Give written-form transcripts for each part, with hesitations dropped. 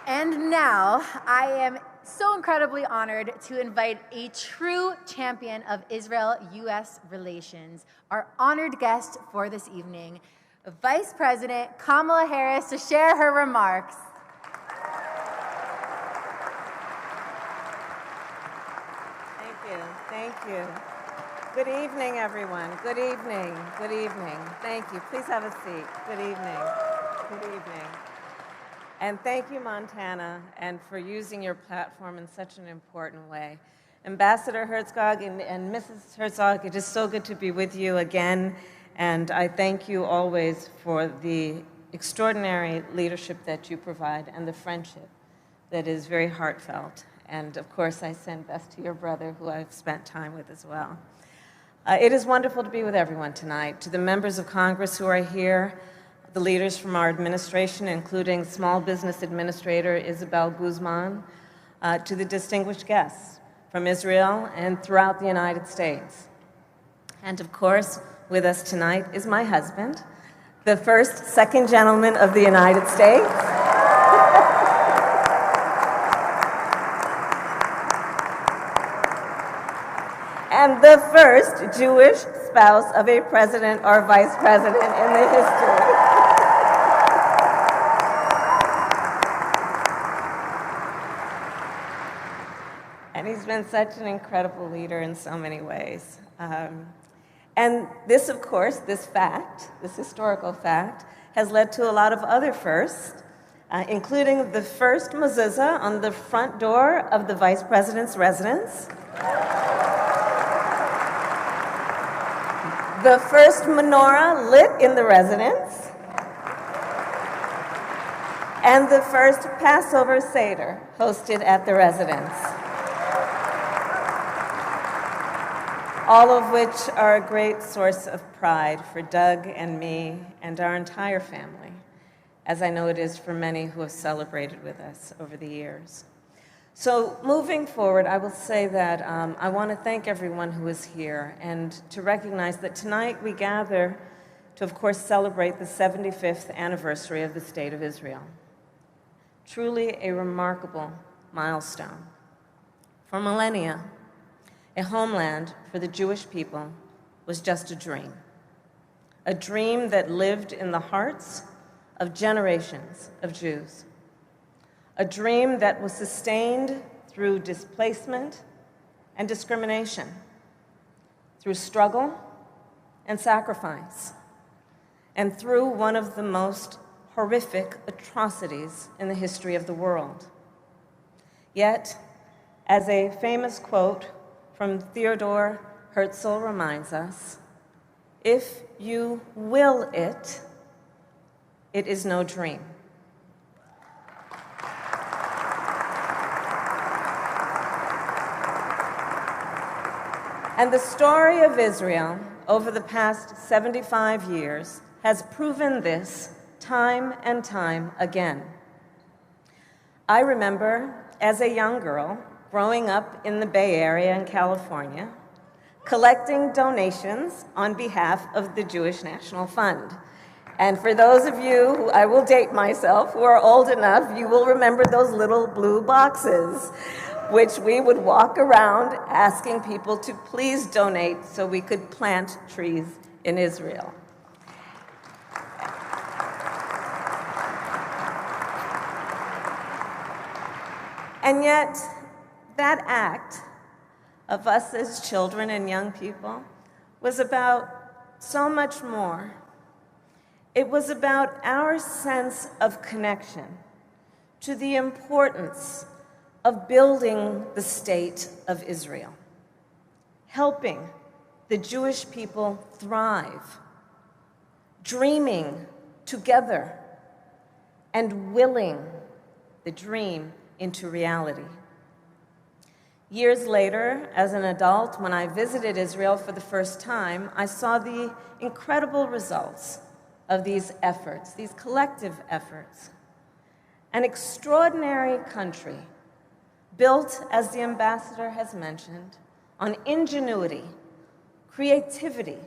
And now, I am so incredibly honored to invite a true champion of Israel-U.S. relations, our honored guest for this evening, Vice President Kamala Harris, to share her remarks. Thank you. Good evening, everyone. Good evening. Good evening. Thank you. Please have a seat. Good evening. Good evening. And thank you, Montana, and for using your platform in such an important way. Ambassador Herzog and Mrs. Herzog, it is so good to be with you again, and I thank you always for the extraordinary leadership that you provide and the friendship that is very heartfelt. And of course, I send best to your brother, who I've spent time with as well. It is wonderful to be with everyone tonight. To the members of Congress who are here, the leaders from our administration, including Small Business Administrator Isabel Guzman, to the distinguished guests from Israel and throughout the United States. And of course, with us tonight is my husband, the second gentleman of the United States. And the first Jewish spouse of a president or vice president in the history. And he's been such an incredible leader in so many ways. And this, of course, this historical fact, has led to a lot of other firsts, including the first mezuzah on the front door of the vice president's residence, the first menorah lit in the residence, and the first Passover Seder hosted at the residence. All of which are a great source of pride for Doug and me and our entire family, as I know it is for many who have celebrated with us over the years. So moving forward, I will say that I want to thank everyone who is here and to recognize that tonight we gather to, of course, celebrate the 75th anniversary of the State of Israel. Truly a remarkable milestone. For millennia, a homeland for the Jewish people was just a dream that lived in the hearts of generations of Jews. A dream that was sustained through displacement and discrimination, through struggle and sacrifice, and through one of the most horrific atrocities in the history of the world. Yet, as a famous quote from Theodore Herzl reminds us, if you will it, it is no dream. And the story of Israel over the past 75 years has proven this time and time again. I remember, as a young girl, growing up in the Bay Area in California, collecting donations on behalf of the Jewish National Fund. And for those of you who, I will date myself, who are old enough, you will remember those little blue boxes, which we would walk around asking people to please donate so we could plant trees in Israel. And yet, that act of us as children and young people was about so much more. It was about our sense of connection to the importance of building the state of Israel, helping the Jewish people thrive, dreaming together, and willing the dream into reality. Years later, as an adult, when I visited Israel for the first time, I saw the incredible results of these efforts, these collective efforts. An extraordinary country built, as the ambassador has mentioned, on ingenuity, creativity,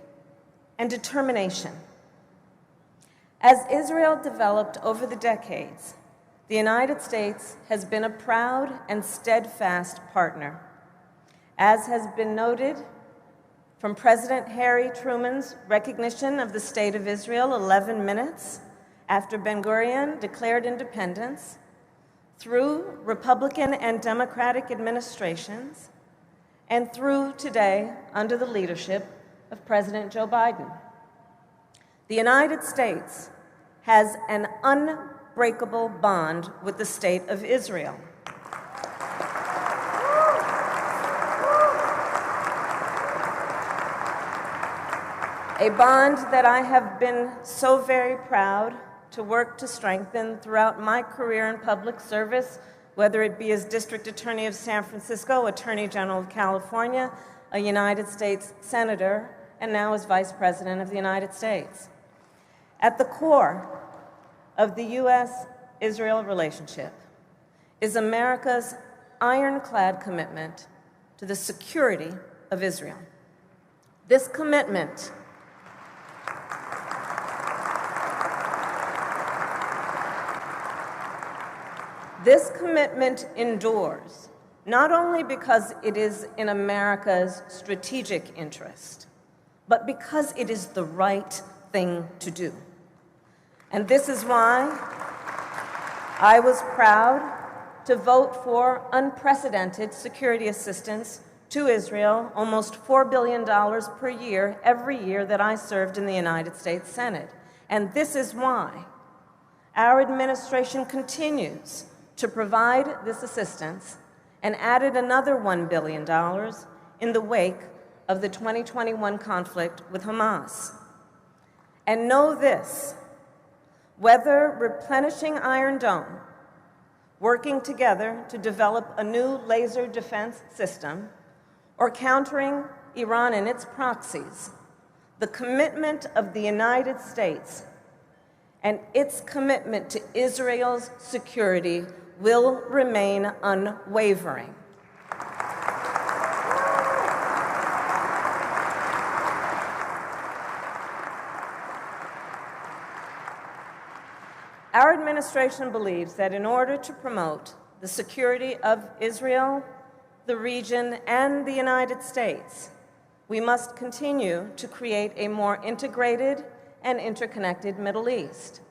and determination. As Israel developed over the decades, the United States has been a proud and steadfast partner. As has been noted from President Harry Truman's recognition of the State of Israel 11 minutes after Ben-Gurion declared independence, through Republican and Democratic administrations, and through today under the leadership of President Joe Biden. The United States has an unbreakable bond with the State of Israel. A bond that I have been so very proud to work to strengthen throughout my career in public service, whether it be as District Attorney of San Francisco, Attorney General of California, a United States Senator, and now as Vice President of the United States. At the core of the U.S.-Israel relationship is America's ironclad commitment to the security of Israel. This commitment endures, not only because it is in America's strategic interest, but because it is the right thing to do. And this is why I was proud to vote for unprecedented security assistance to Israel, almost $4 billion per year, every year that I served in the United States Senate. And this is why our administration continues to provide this assistance and added another $1 billion in the wake of the 2021 conflict with Hamas. And know this, whether replenishing Iron Dome, working together to develop a new laser defense system, or countering Iran and its proxies, the commitment of the United States and its commitment to Israel's security will remain unwavering. Our administration believes that in order to promote the security of Israel, the region, and the United States, we must continue to create a more integrated and interconnected Middle East.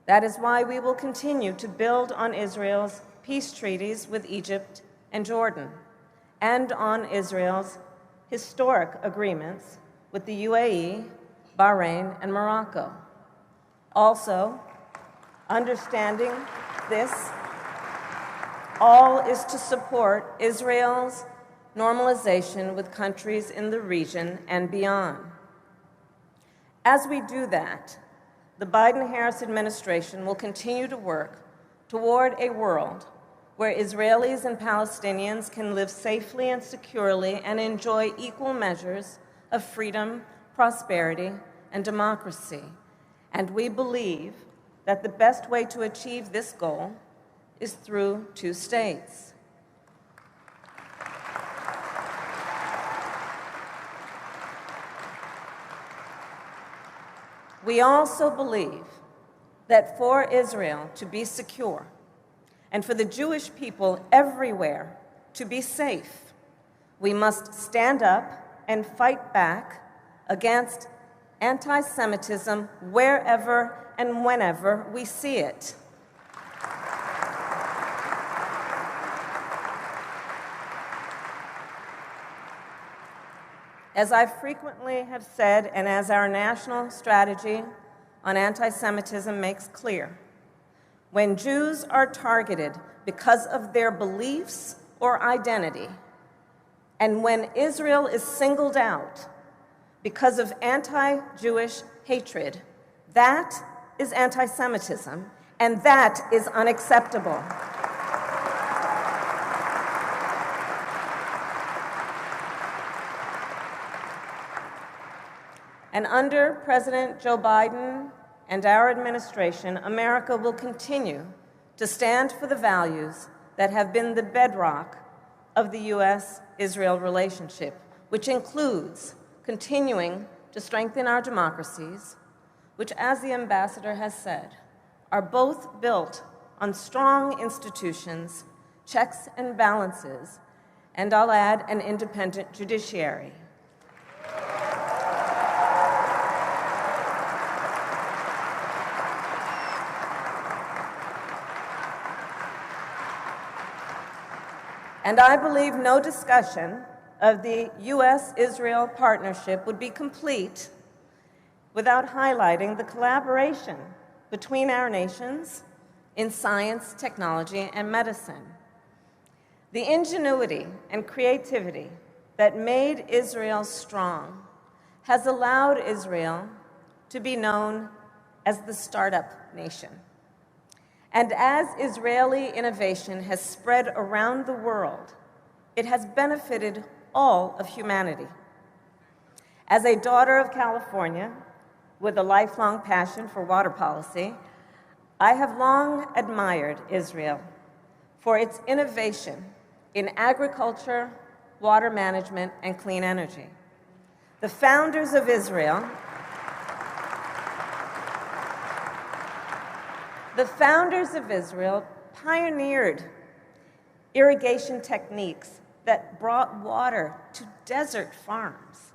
That is why we will continue to build on Israel's peace treaties with Egypt and Jordan, and on Israel's historic agreements with the UAE, Bahrain, and Morocco. Also, understanding this, all is to support Israel's normalization with countries in the region and beyond. As we do that, the Biden-Harris administration will continue to work toward a world where Israelis and Palestinians can live safely and securely and enjoy equal measures of freedom, prosperity, and democracy. And we believe that the best way to achieve this goal is through two states. We also believe that for Israel to be secure and for the Jewish people everywhere to be safe, we must stand up and fight back against anti-Semitism wherever and whenever we see it. As I frequently have said, and as our national strategy on anti-Semitism makes clear, when Jews are targeted because of their beliefs or identity, and when Israel is singled out because of anti-Jewish hatred, that is anti-Semitism, and that is unacceptable. And under President Joe Biden and our administration, America will continue to stand for the values that have been the bedrock of the U.S.-Israel relationship, which includes continuing to strengthen our democracies, which, as the ambassador has said, are both built on strong institutions, checks and balances, and I'll add an independent judiciary. And I believe no discussion of the U.S.-Israel partnership would be complete without highlighting the collaboration between our nations in science, technology, and medicine. The ingenuity and creativity that made Israel strong has allowed Israel to be known as the startup nation. And as Israeli innovation has spread around the world, it has benefited all of humanity. As a daughter of California with a lifelong passion for water policy, I have long admired Israel for its innovation in agriculture, water management, and clean energy. The founders of Israel pioneered irrigation techniques that brought water to desert farms.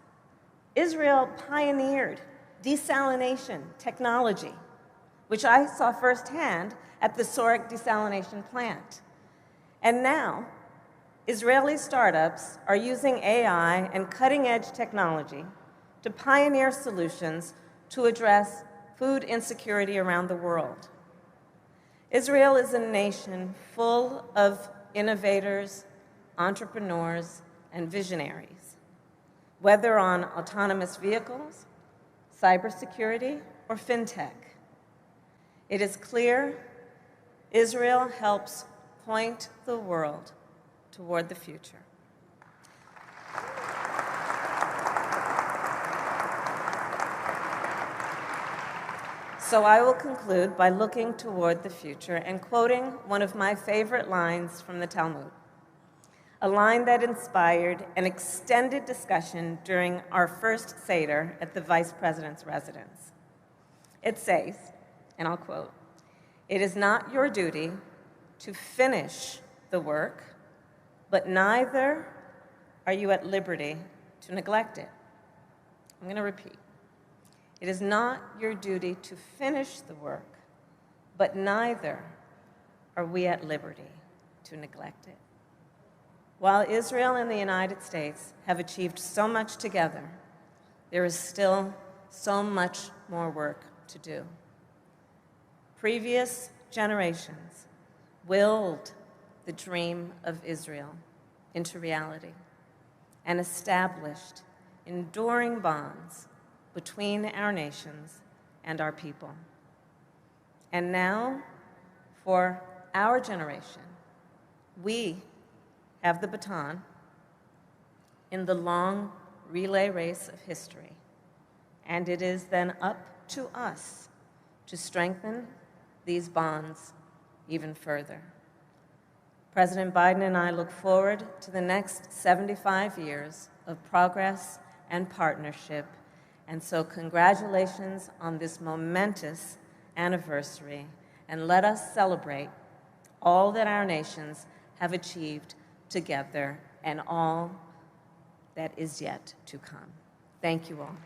Israel pioneered desalination technology, which I saw firsthand at the Sorek desalination plant. And now, Israeli startups are using AI and cutting-edge technology to pioneer solutions to address food insecurity around the world. Israel is a nation full of innovators, entrepreneurs, and visionaries, whether on autonomous vehicles, cybersecurity, or fintech. It is clear Israel helps point the world toward the future. So I will conclude by looking toward the future and quoting one of my favorite lines from the Talmud, a line that inspired an extended discussion during our first Seder at the Vice President's residence. It says, and I'll quote, "It is not your duty to finish the work, but neither are you at liberty to neglect it." I'm going to repeat. It is not your duty to finish the work, but neither are we at liberty to neglect it. While Israel and the United States have achieved so much together, there is still so much more work to do. Previous generations willed the dream of Israel into reality and established enduring bonds between our nations and our people. And now, for our generation, we have the baton in the long relay race of history, and it is then up to us to strengthen these bonds even further. President Biden and I look forward to the next 75 years of progress and partnership. And so congratulations on this momentous anniversary, and let us celebrate all that our nations have achieved together and all that is yet to come. Thank you all.